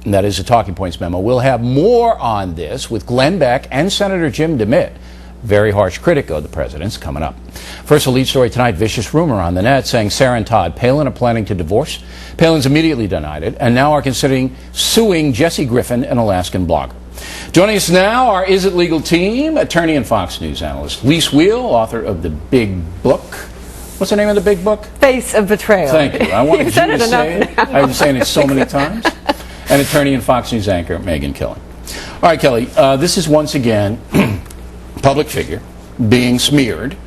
and that is a Talking Points memo. We'll have more on this with Glenn Beck and Senator Jim DeMitt, very harsh critic of the president's, coming up. First, a lead story tonight, vicious rumor on the net saying Sarah and Todd Palin are planning to divorce. Palin's immediately denied it and now are considering suing Jesse Griffin, an Alaskan blogger. Joining us now, our Is It Legal team, attorney and Fox News analyst Lis Wiehl, author of the big book. What's the name of the big book? Face of Betrayal. Thank you. I wanted you to say it. I've been saying it so many times. And attorney and Fox News anchor Megyn Kelly. All right, Kelly, this is once again public figure being smeared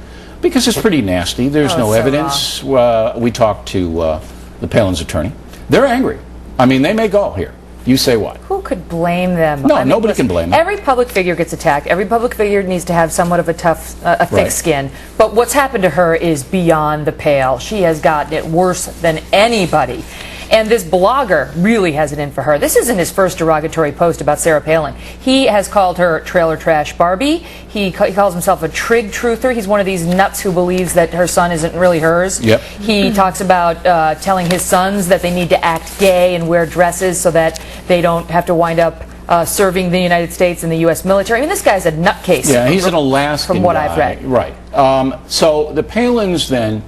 because it's pretty nasty. There's no evidence. We talked to the Palin's attorney. They're angry. I mean, they may go here. You say what? Who could blame them? No, nobody can blame them. Every public figure gets attacked. Every public figure needs to have somewhat of a thick skin. But what's happened to her is beyond the pale. She has gotten it worse than anybody. And this blogger really has it in for her. This isn't his first derogatory post about Sarah Palin. He has called her trailer trash Barbie. He calls himself a trig truther. He's one of these nuts who believes that her son isn't really hers. Yep. He talks about telling his sons that they need to act gay and wear dresses so that they don't have to wind up serving the United States and the U.S. military. I mean, this guy's a nutcase. Yeah, he's an Alaskan from what guy. I've read. Right. So the Palins then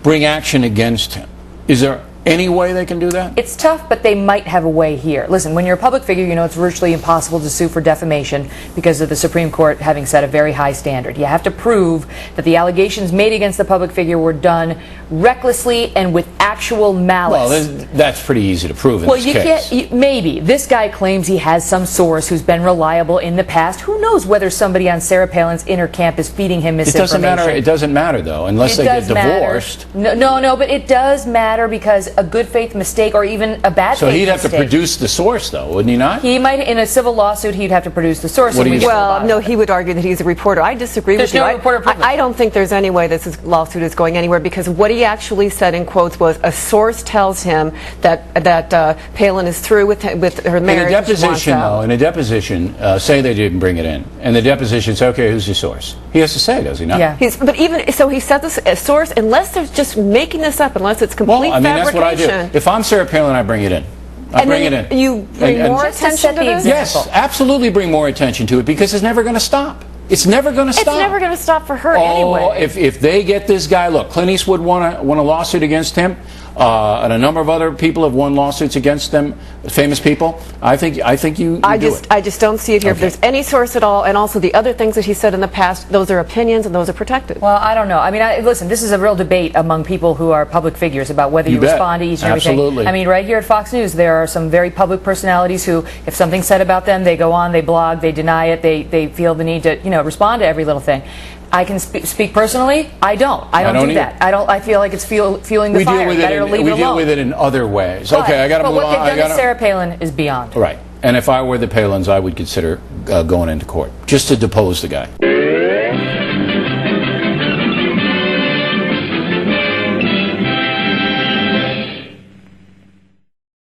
bring action against him. Is there any way they can do that? It's tough, but they might have a way here. Listen, when you're a public figure, you know it's virtually impossible to sue for defamation because of the Supreme Court having set a very high standard. You have to prove that the allegations made against the public figure were done recklessly and with actual malice. Well, that's pretty easy to prove in this case. Can't, maybe. This guy claims he has some source who's been reliable in the past. Who knows whether somebody on Sarah Palin's inner camp is feeding him misinformation. It doesn't matter, though, unless they get divorced. No, but it does matter because a good faith mistake or even a bad faith mistake. So he'd have to produce the source, though, wouldn't he not? He might, in a civil lawsuit, he'd have to produce the source. Well, no, he would argue that he's a reporter. I disagree with you. I don't think there's any way this lawsuit is going anywhere because what he actually said in quotes was a source tells him that Palin is through with her marriage. In a deposition, say they didn't bring it in, and the deposition says, okay, who's your source? He has to say, does he not? Yeah. But even so, he said this a source, unless they're just making this up, unless it's complete fabrication. That's what I do. If I'm Sarah Palin, I bring it in. I bring it in. You bring more attention to this? Yes, absolutely bring more attention to it because it's never going to stop. It's never going to stop. It's never going to stop for her anyway. If they get this guy, look, Clint Eastwood won a lawsuit against him, and a number of other people have won lawsuits against them, famous people. I think you do it. I just don't see it here. Okay. If there's any source at all, and also the other things that he said in the past, those are opinions and those are protected. Well, I don't know. I mean, listen, this is a real debate among people who are public figures about whether you respond to each and everything. Absolutely. I mean, right here at Fox News, there are some very public personalities who, if something's said about them, they go on, they blog, they deny it, they feel the need to, respond to every little thing. I can speak personally. I don't do that. I feel like it's fueling the fire. We deal with it in other ways. Okay, I got to move on. But what they've done to Sarah Palin is beyond. Right. And if I were the Palins, I would consider going into court just to depose the guy.